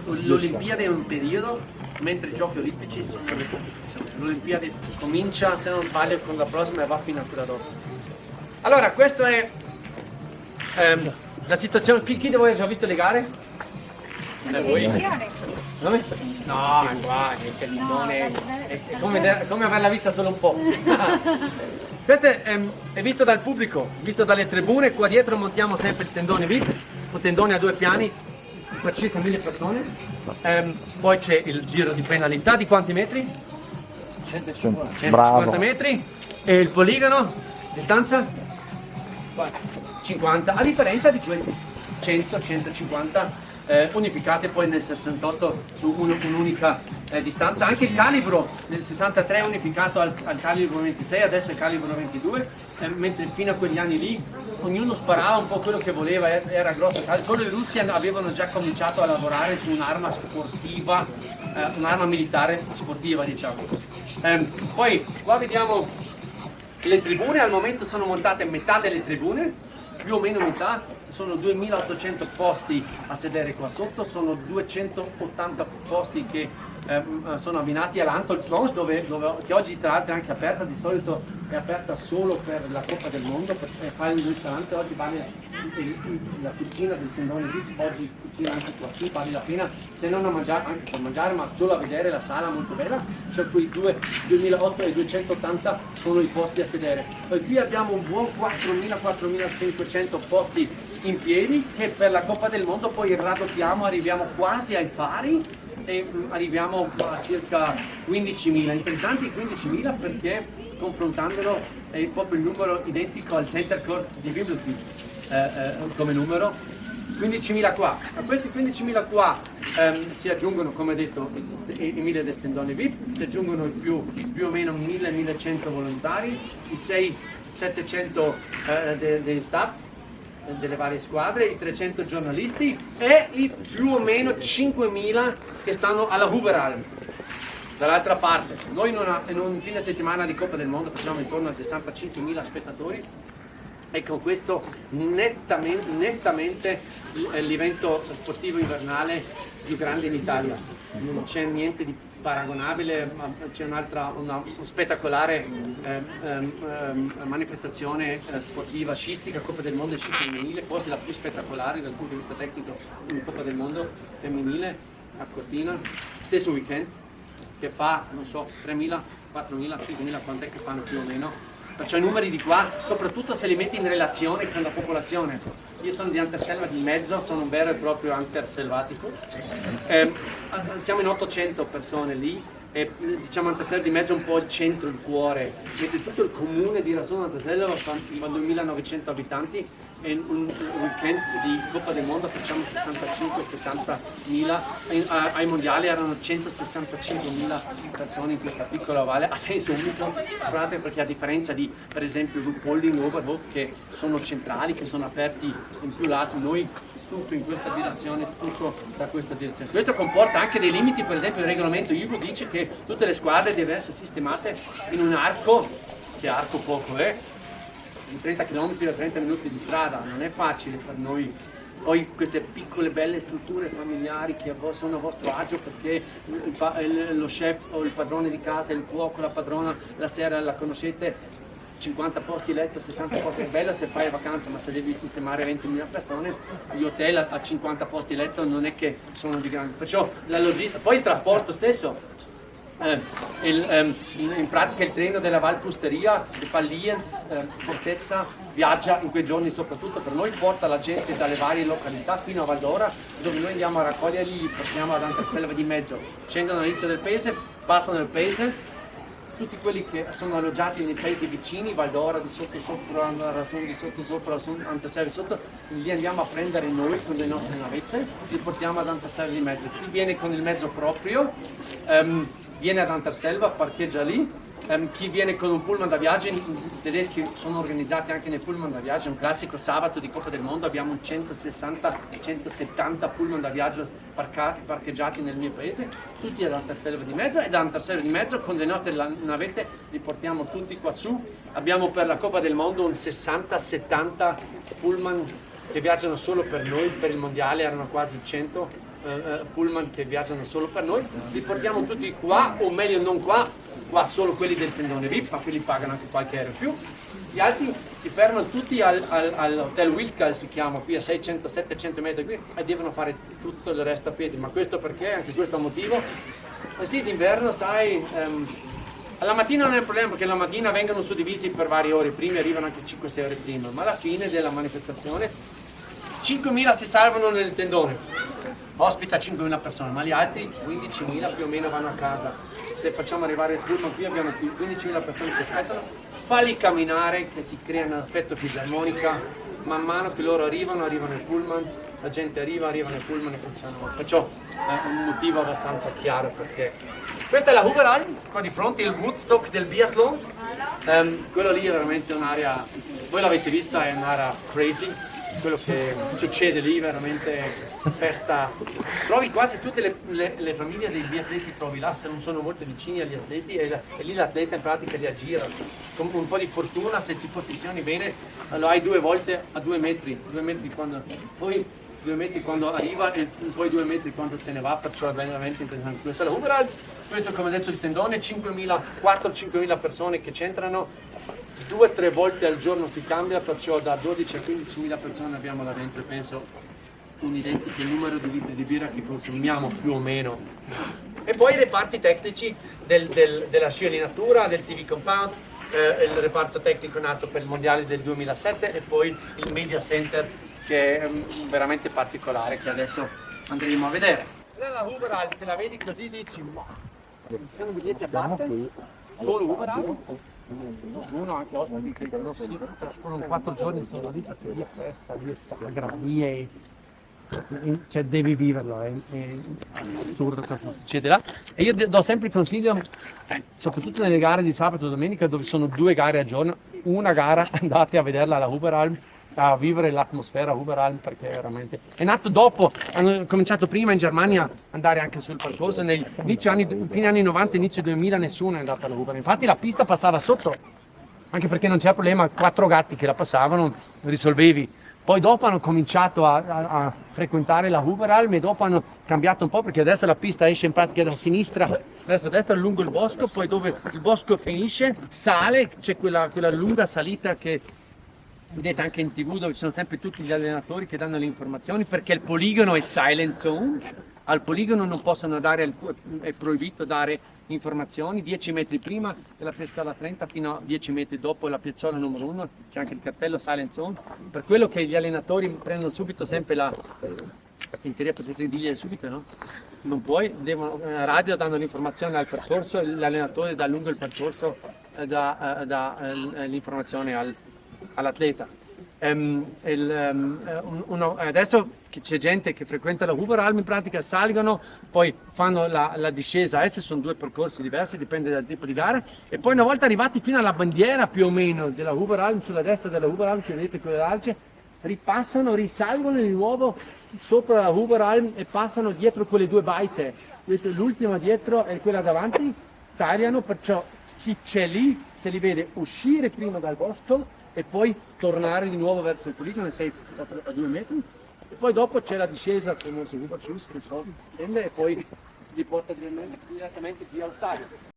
l'Olimpiade è un periodo, mentre i giochi olimpici sono le competizioni. L'Olimpiade comincia, se non sbaglio, con la prossima e va fino a quella dopo. Allora, questa è la situazione. Chi di voi ha già visto le gare? Voi? Come? No, qua in televisione è come averla vista solo un po'. Questo è visto dal pubblico, visto dalle tribune. Qua dietro montiamo sempre il tendone VIP, un tendone a 2 piani per circa 1000 persone. Poi c'è il giro di penalità di quanti metri? 150 metri. E il poligono, distanza? 50, a differenza di questi 100-150 unificate poi nel 68 su un'unica distanza. Anche il calibro nel 63 è unificato al calibro 26, adesso è il calibro 22, mentre fino a quegli anni lì ognuno sparava un po' quello che voleva, era grosso calibro. Solo i russi avevano già cominciato a lavorare su un'arma sportiva, un'arma militare sportiva, diciamo. Poi qua vediamo le tribune. Al momento sono montate metà delle tribune, più o meno metà, sono 2800 posti a sedere qua sotto, sono 280 posti che sono abbinati all'Antolz Lounge, che oggi tra l'altro è anche aperta, di solito è aperta solo per la Coppa del Mondo, per fare il ristorante. Oggi vale la cucina del tendone VIP, oggi cucina anche qua su, vale la pena, se non a mangiare, anche per mangiare, ma solo a vedere la sala molto bella. Cioè quei 2008 e 280 sono i posti a sedere. Poi qui abbiamo un buon 4.000-4.500 posti in piedi, che per la Coppa del Mondo poi raddoppiamo, arriviamo quasi ai fari e arriviamo a circa 15.000. Interessanti i 15.000 perché confrontandolo è proprio il numero identico al Center Court di Wimbledon come numero. 15.000 qua. A questi 15.000 qua si aggiungono, come detto, i 1.000 del tendone VIP, si aggiungono più o meno 1.000-1.100 volontari, i 600-700 degli staff delle varie squadre, i 300 giornalisti e i più o meno 5.000 che stanno alla Huberalm. Dall'altra parte, noi in un fine settimana di Coppa del Mondo facciamo intorno a 65.000 spettatori e con questo nettamente l'evento sportivo invernale più grande in Italia. Non c'è niente di paragonabile, ma c'è una spettacolare manifestazione sportiva scistica, Coppa del Mondo e sci femminile, forse la più spettacolare dal punto di vista tecnico in Coppa del Mondo femminile a Cortina, stesso weekend, che fa, non so, 3.000, 4.000, 5.000, quant'è che fanno più o meno. Perciò i numeri di qua, soprattutto se li metti in relazione con la popolazione. Io sono di Anterselva di mezzo, sono un vero e proprio anterselvatico. Siamo in 800 persone lì e diciamo Anterselva di mezzo è un po' il centro, il cuore. Mentre tutto il comune di Razzone Anterselva fa 2.900 abitanti e un weekend di Coppa del Mondo facciamo 65-70 mila, ai mondiali erano 165.000 persone in questa piccola valle a senso unico, perché a differenza di per esempio Ruhpolding e Oberhof che sono centrali, che sono aperti in più lati, noi tutto in questa direzione, tutto da questa direzione. Questo comporta anche dei limiti, per esempio il regolamento IBU dice che tutte le squadre devono essere sistemate in un arco, che arco poco è, di 30 km da 30 minuti di strada. Non è facile per noi. Poi queste piccole belle strutture familiari che sono a vostro agio perché lo chef o il padrone di casa, il cuoco, la padrona la sera la conoscete, 50 posti letto, 60 posti, è bello se fai vacanza, ma se devi sistemare 20.000 persone, gli hotel a 50 posti letto non è che sono di grande. Perciò la logistica, poi il trasporto stesso. In pratica il treno della Valpusteria che fa Lienz, Fortezza, viaggia in quei giorni soprattutto per noi, porta la gente dalle varie località fino a Valdora, dove noi andiamo a raccoglierli, li portiamo ad Anterselva di mezzo, scendono all'inizio del paese, passano il paese, tutti quelli che sono alloggiati nei paesi vicini, Valdora di sotto sopra, Rason di sotto sopra, Anterselva di sotto, li andiamo a prendere noi con le nostre navette, li portiamo ad Anterselva di mezzo. Chi viene con il mezzo proprio viene ad Anterselva, parcheggia lì. Chi viene con un pullman da viaggio, i tedeschi sono organizzati anche nei pullman da viaggio, un classico sabato di Coppa del Mondo abbiamo un 160-170 pullman da viaggio parcheggiati nel mio paese, tutti ad Anterselva di mezzo, e da Anterselva di mezzo con le nostre navette li portiamo tutti qua su. Abbiamo per la Coppa del Mondo un 60-70 pullman che viaggiano solo per noi, per il mondiale erano quasi 100. pullman che viaggiano solo per noi, li portiamo tutti qua, o meglio non qua solo quelli del tendone VIP, ma quelli pagano anche qualche euro in più. Gli altri si fermano tutti all'hotel Wilka, si chiama, qui a 600-700 metri qui, e devono fare tutto il resto a piedi. Ma questo perché? Anche questo è un motivo. Ma sì, d'inverno, sai, alla mattina non è un problema, perché la mattina vengono suddivisi per varie ore, prima arrivano anche 5-6 ore prima, ma alla fine della manifestazione 5.000 si salvano nel tendone, ospita 5.000 persone, ma gli altri 15.000 più o meno vanno a casa. Se facciamo arrivare il pullman qui abbiamo più 15.000 persone che aspettano, falli camminare, che si crea un effetto fisarmonica, man mano che loro arrivano il pullman, la gente arriva nel pullman e funziona. Perciò è un motivo abbastanza chiaro, perché questa è la Huberalm, qua di fronte il Woodstock del biathlon. Quello lì è veramente un'area, voi l'avete vista, è un'area crazy. Quello che succede lì veramente festa, trovi quasi tutte le famiglie dei biatleti, trovi là, se non sono molto vicini agli atleti, e lì l'atleta in pratica li aggira con un po' di fortuna, se ti posizioni bene lo hai 2 volte a 2 metri quando, poi 2 metri quando arriva e poi 2 metri quando se ne va, perciò è veramente interessante. Questa è la Huberalm, questo come detto il tendone, 4-5.000 persone che c'entrano, 2-3 volte al giorno si cambia, perciò da 12 a 15.000 persone abbiamo là dentro, penso un identico numero di litri di birra che consumiamo più o meno. E poi i reparti tecnici della scialinatura, del TV Compound, il reparto tecnico nato per il mondiale del 2007 e poi il media center che è veramente particolare, che adesso andremo a vedere. La Huberalm, te la vedi così dici, ma sono biglietti a parte, solo Huberalm. Uno anche ospiti che non si trascorrono 4 giorni solo lì, perché lì è festa, lì è sagra, lì è, cioè devi viverlo, è assurdo cosa succede là. E io do sempre il consiglio, soprattutto nelle gare di sabato e domenica, dove sono 2 gare al giorno, una gara andate a vederla alla Huberalm, a vivere l'atmosfera Huberalm, perché veramente è nato dopo, hanno cominciato prima in Germania a andare anche sul percorso, fine anni 90, inizio 2000 nessuno è andato alla Huberalm, infatti la pista passava sotto, anche perché non c'era problema, 4 gatti che la passavano, risolvevi. Poi dopo hanno cominciato a frequentare la Huberalm e dopo hanno cambiato un po', perché adesso la pista esce in pratica da sinistra verso destra lungo il bosco, poi dove il bosco finisce sale, c'è quella lunga salita che vedete anche in TV, dove ci sono sempre tutti gli allenatori che danno le informazioni, perché il poligono è silent zone, al poligono non possono dare, è proibito dare informazioni 10 metri prima della piazzola 30 fino a 10 metri dopo la piazzola numero 1, c'è anche il cartello silent zone, per quello che gli allenatori prendono subito sempre in teoria potresti dirgli subito, no? Non puoi, radio danno l'informazione al percorso, l'allenatore dà lungo il percorso, dà l'informazione all'atleta. Adesso c'è gente che frequenta la Huberalm, in pratica salgono, poi fanno la discesa, adesso sono 2 percorsi diversi, dipende dal tipo di gara, e poi una volta arrivati fino alla bandiera più o meno della Huberalm, sulla destra della Huberalm, che vedete quelle large, risalgono di nuovo sopra la Huberalm e passano dietro quelle 2 baite, l'ultima dietro e quella davanti, tagliano, perciò chi c'è lì se li vede uscire prima dal bosco e poi tornare di nuovo verso il poligono, sei a 2 metri, e poi dopo c'è la discesa con il Superschuss che prende e poi li porta direttamente qui allo stadio.